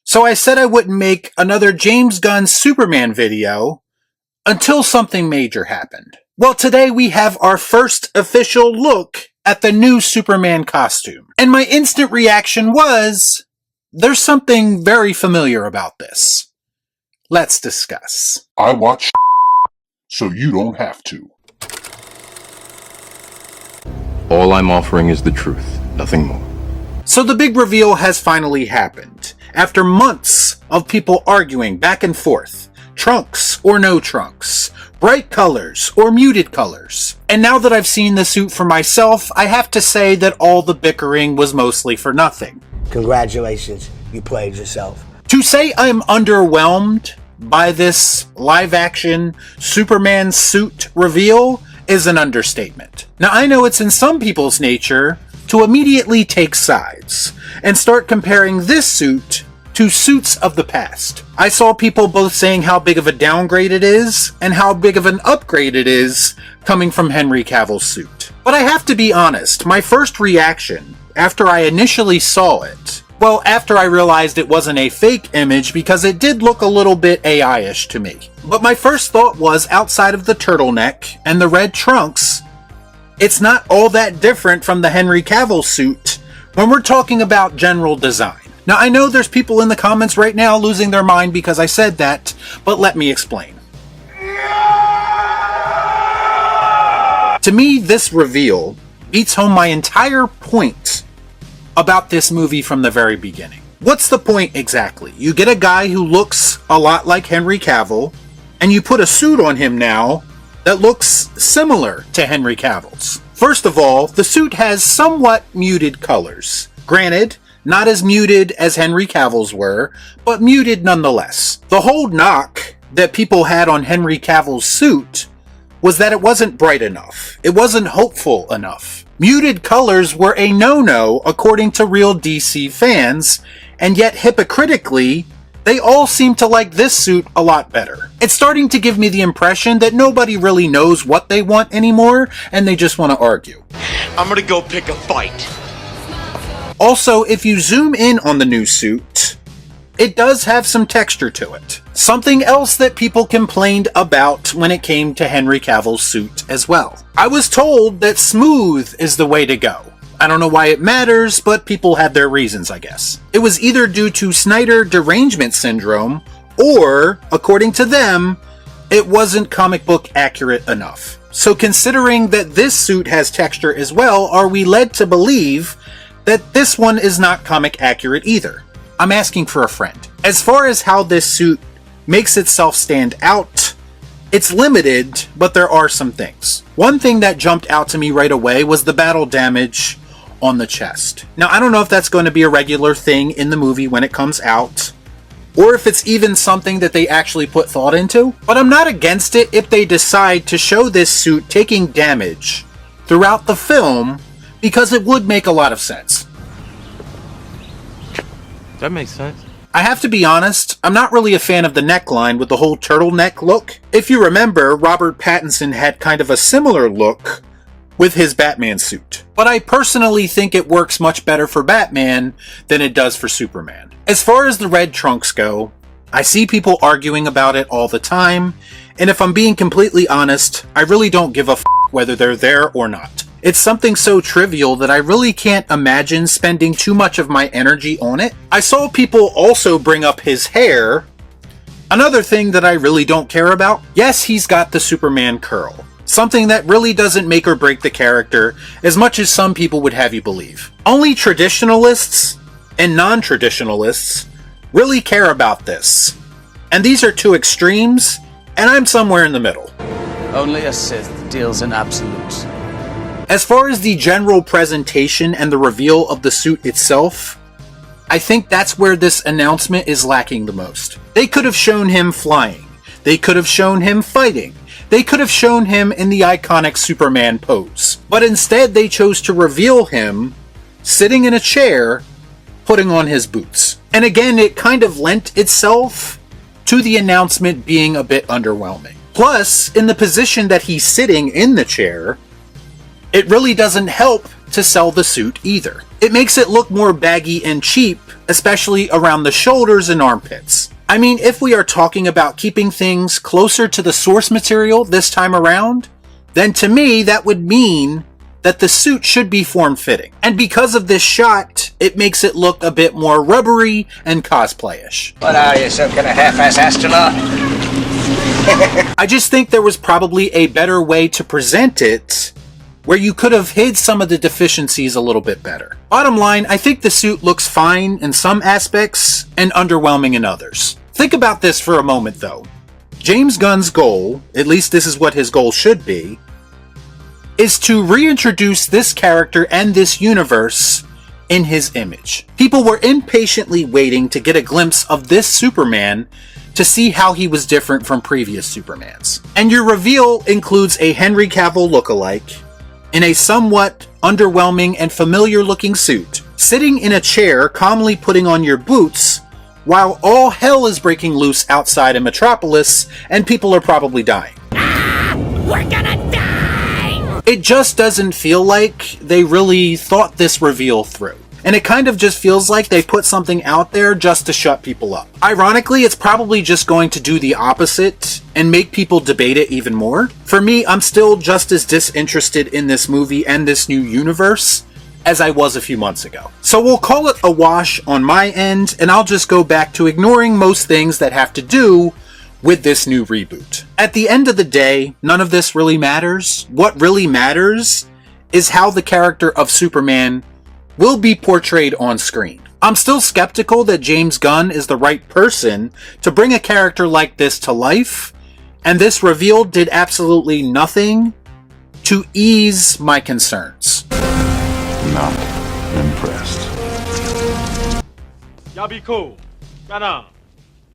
So I said I wouldn't make another James Gunn Superman video until something major happened. Well, today we have our first official look at the new Superman costume. And my instant reaction was, there's something very familiar about this. Let's discuss. I watch so you don't have to. All I'm offering is the truth, nothing more. So the big reveal has finally happened. After months of people arguing back and forth, trunks or no trunks, bright colors or muted colors. And now that I've seen the suit for myself, I have to say that all the bickering was mostly for nothing. Congratulations, you played yourself. To say I'm underwhelmed by this live-action Superman suit reveal is an understatement. Now, I know it's in some people's nature to immediately take sides and start comparing this suit to suits of the past. I saw people both saying how big of a downgrade it is and how big of an upgrade it is coming from Henry Cavill's suit. But I have to be honest, my first reaction after I initially saw it, well, after I realized it wasn't a fake image because it did look a little bit AI-ish to me. But my first thought was, outside of the turtleneck and the red trunks, it's not all that different from the Henry Cavill suit when we're talking about general design. Now, I know there's people in the comments right now losing their mind because I said that, but let me explain. To me, this reveal beats home my entire point about this movie from the very beginning. What's the point exactly? You get a guy who looks a lot like Henry Cavill, and you put a suit on him now that looks similar to Henry Cavill's. First of all, the suit has somewhat muted colors. Granted, not as muted as Henry Cavill's were, but muted nonetheless. The whole knock that people had on Henry Cavill's suit was that it wasn't bright enough. It wasn't hopeful enough. Muted colors were a no-no according to real DC fans, and yet hypocritically, they all seem to like this suit a lot better. It's starting to give me the impression that nobody really knows what they want anymore, and they just want to argue. I'm gonna go pick a fight. Also, if you zoom in on the new suit, it does have some texture to it. Something else that people complained about when it came to Henry Cavill's suit as well. I was told that smooth is the way to go. I don't know why it matters, but people had their reasons, I guess. It was either due to Snyder derangement syndrome, or, according to them, it wasn't comic book accurate enough. So considering that this suit has texture as well, are we led to believe that this one is not comic accurate either? I'm asking for a friend. As far as how this suit makes itself stand out, it's limited, but there are some things. One thing that jumped out to me right away was the battle damage on the chest. Now, I don't know if that's going to be a regular thing in the movie when it comes out, or if it's even something that they actually put thought into, but I'm not against it if they decide to show this suit taking damage throughout the film, because it would make a lot of sense. That makes sense. I have to be honest, I'm not really a fan of the neckline with the whole turtleneck look. If you remember, Robert Pattinson had kind of a similar look with his Batman suit. But I personally think it works much better for Batman than it does for Superman. As far as the red trunks go, I see people arguing about it all the time, and if I'm being completely honest, I really don't give a f*** whether they're there or not. It's something so trivial that I really can't imagine spending too much of my energy on it. I saw people also bring up his hair. Another thing that I really don't care about. Yes, he's got the Superman curl. Something that really doesn't make or break the character as much as some people would have you believe. Only traditionalists and non-traditionalists really care about this. And these are two extremes, and I'm somewhere in the middle. Only a Sith deals in absolutes. As far as the general presentation and the reveal of the suit itself, I think that's where this announcement is lacking the most. They could have shown him flying. They could have shown him fighting. They could have shown him in the iconic Superman pose. But instead they chose to reveal him sitting in a chair, putting on his boots. And again, it kind of lent itself to the announcement being a bit underwhelming. Plus, in the position that he's sitting in the chair, it really doesn't help to sell the suit either. It makes it look more baggy and cheap especially around the shoulders and armpits. I mean, if we are talking about keeping things closer to the source material this time around, then to me that would mean that the suit should be form-fitting. And because of this shot, it makes it look a bit more rubbery and cosplayish. What are you, some kind of half-ass astronaut? I just think there was probably a better way to present it, where you could have hid some of the deficiencies a little bit better. Bottom line, I think the suit looks fine in some aspects and underwhelming in others. Think about this for a moment though. James Gunn's goal, at least this is what his goal should be, is to reintroduce this character and this universe in his image. People were impatiently waiting to get a glimpse of this Superman to see how he was different from previous Supermans. And your reveal includes a Henry Cavill lookalike in a somewhat underwhelming and familiar looking suit, sitting in a chair calmly putting on your boots while all hell is breaking loose outside in Metropolis and people are probably dying. We're gonna die! It just doesn't feel like they really thought this reveal through. And it kind of just feels like they put something out there just to shut people up. Ironically, it's probably just going to do the opposite and make people debate it even more. For me, I'm still just as disinterested in this movie and this new universe as I was a few months ago. So we'll call it a wash on my end, and I'll just go back to ignoring most things that have to do with this new reboot. At the end of the day, none of this really matters. What really matters is how the character of Superman will be portrayed on screen. I'm still skeptical that James Gunn is the right person to bring a character like this to life, and this reveal did absolutely nothing to ease my concerns. Not impressed. Y'all be cool. Right on.